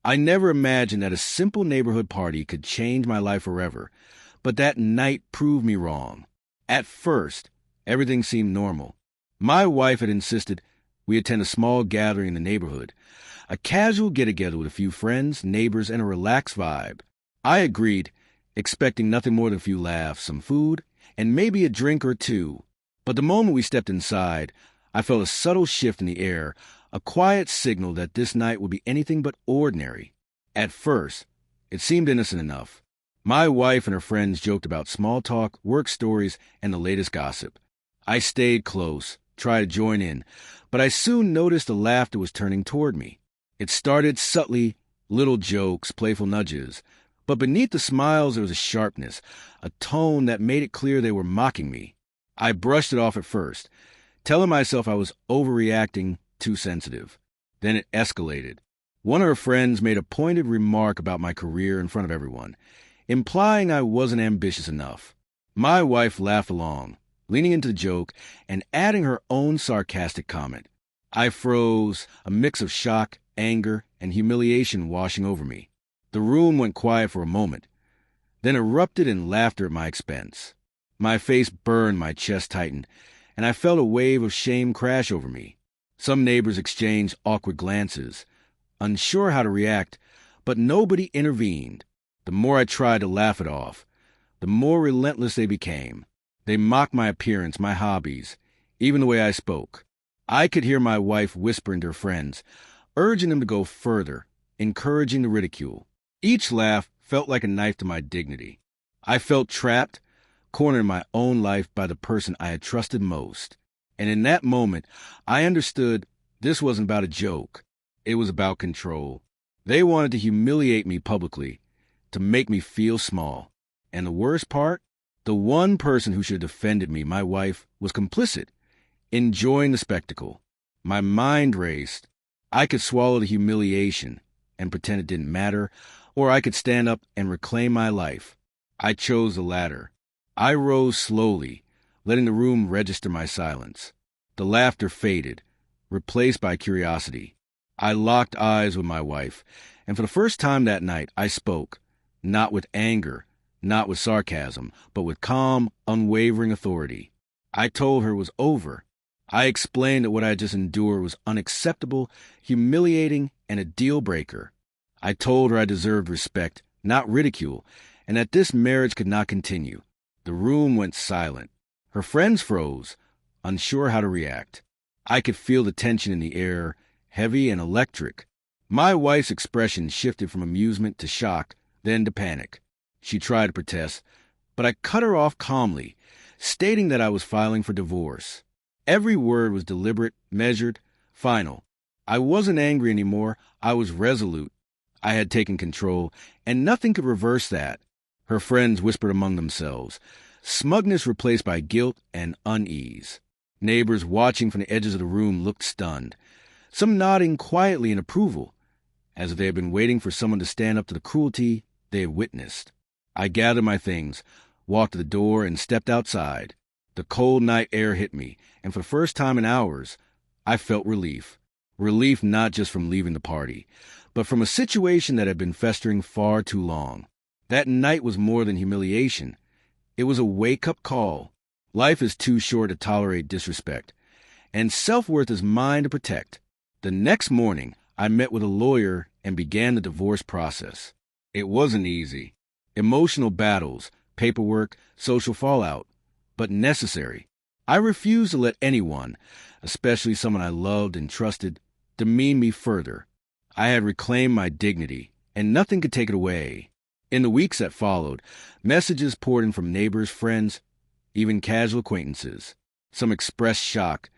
I never imagined that a simple neighborhood party could change my life forever, but that night proved me wrong. At first, everything seemed normal. My wife had insisted we attend a small gathering in the neighborhood, a casual get-together with a few friends, neighbors, and a relaxed vibe. I agreed, expecting nothing more than a few laughs, some food, and maybe a drink or two. But the moment we stepped inside, I felt a subtle shift in the air, a quiet signal that this night would be anything but ordinary. At first, it seemed innocent enough. My wife and her friends joked about small talk, work stories, and the latest gossip. I stayed close, tried to join in, but I soon noticed the laughter was turning toward me. It started subtly, little jokes, playful nudges, but beneath the smiles there was a sharpness, a tone that made it clear they were mocking me. I brushed it off at first, telling myself I was overreacting, too sensitive. Then it escalated. One of her friends made a pointed remark about my career in front of everyone, implying I wasn't ambitious enough. My wife laughed along, leaning into the joke and adding her own sarcastic comment. I froze, a mix of shock, anger, and humiliation washing over me. The room went quiet for a moment, then erupted in laughter at my expense. My face burned, my chest tightened, and I felt a wave of shame crash over me. Some neighbors exchanged awkward glances, unsure how to react, but nobody intervened. The more I tried to laugh it off, the more relentless they became. They mocked my appearance, my hobbies, even the way I spoke. I could hear my wife whispering to her friends, urging them to go further, encouraging the ridicule. Each laugh felt like a knife to my dignity. I felt trapped, cornered in my own life by the person I had trusted most. And in that moment, I understood this wasn't about a joke. It was about control. They wanted to humiliate me publicly, to make me feel small. And the worst part? The one person who should have defended me, my wife, was complicit, enjoying the spectacle. My mind raced. I could swallow the humiliation and pretend it didn't matter, or I could stand up and reclaim my life. I chose the latter. I rose slowly, letting the room register my silence. The laughter faded, replaced by curiosity. I locked eyes with my wife, and for the first time that night, I spoke, not with anger, not with sarcasm, but with calm, unwavering authority. I told her it was over. I explained that what I had just endured was unacceptable, humiliating, and a deal-breaker. I told her I deserved respect, not ridicule, and that this marriage could not continue. The room went silent. Her friends froze, unsure how to react. I could feel the tension in the air, heavy and electric. My wife's expression shifted from amusement to shock, then to panic. She tried to protest, but I cut her off calmly, stating that I was filing for divorce. Every word was deliberate, measured, final. I wasn't angry anymore. I was resolute. I had taken control, and nothing could reverse that. Her friends whispered among themselves, smugness replaced by guilt and unease. Neighbors watching from the edges of the room looked stunned, some nodding quietly in approval, as if they had been waiting for someone to stand up to the cruelty they had witnessed. I gathered my things, walked to the door, and stepped outside. The cold night air hit me, and for the first time in hours, I felt relief. Relief not just from leaving the party, but from a situation that had been festering far too long. That night was more than humiliation. It was a wake-up call. Life is too short to tolerate disrespect, and self-worth is mine to protect. The next morning, I met with a lawyer and began the divorce process. It wasn't easy. Emotional battles, paperwork, social fallout, but necessary. I refused to let anyone, especially someone I loved and trusted, demean me further. I had reclaimed my dignity, and nothing could take it away. In the weeks that followed, messages poured in from neighbors, friends, even casual acquaintances. Some expressed shock,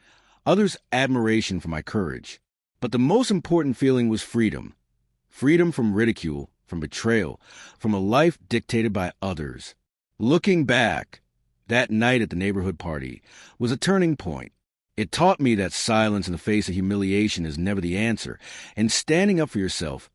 others admiration for my courage. But the most important feeling was freedom. Freedom from ridicule, from betrayal, from a life dictated by others. Looking back, that night at the neighborhood party was a turning point. It taught me that silence in the face of humiliation is never the answer, and standing up for yourself,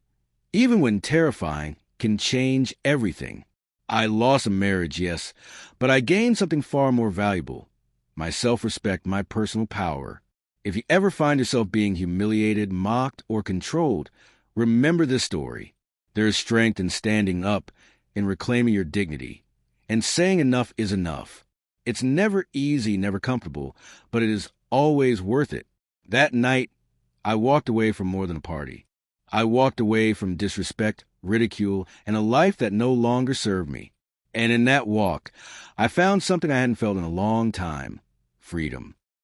even when terrifying, can change everything. I lost a marriage, yes, but I gained something far more valuable: my self-respect, my personal power. If you ever find yourself being humiliated, mocked, or controlled, Remember this story. There is strength in standing up, in reclaiming your dignity. And saying enough is enough. It's never easy, never comfortable, but it is always worth it. That night, I walked away from more than a party. I walked away from disrespect, ridicule, and a life that no longer served me. And in that walk, I found something I hadn't felt in a long time: freedom.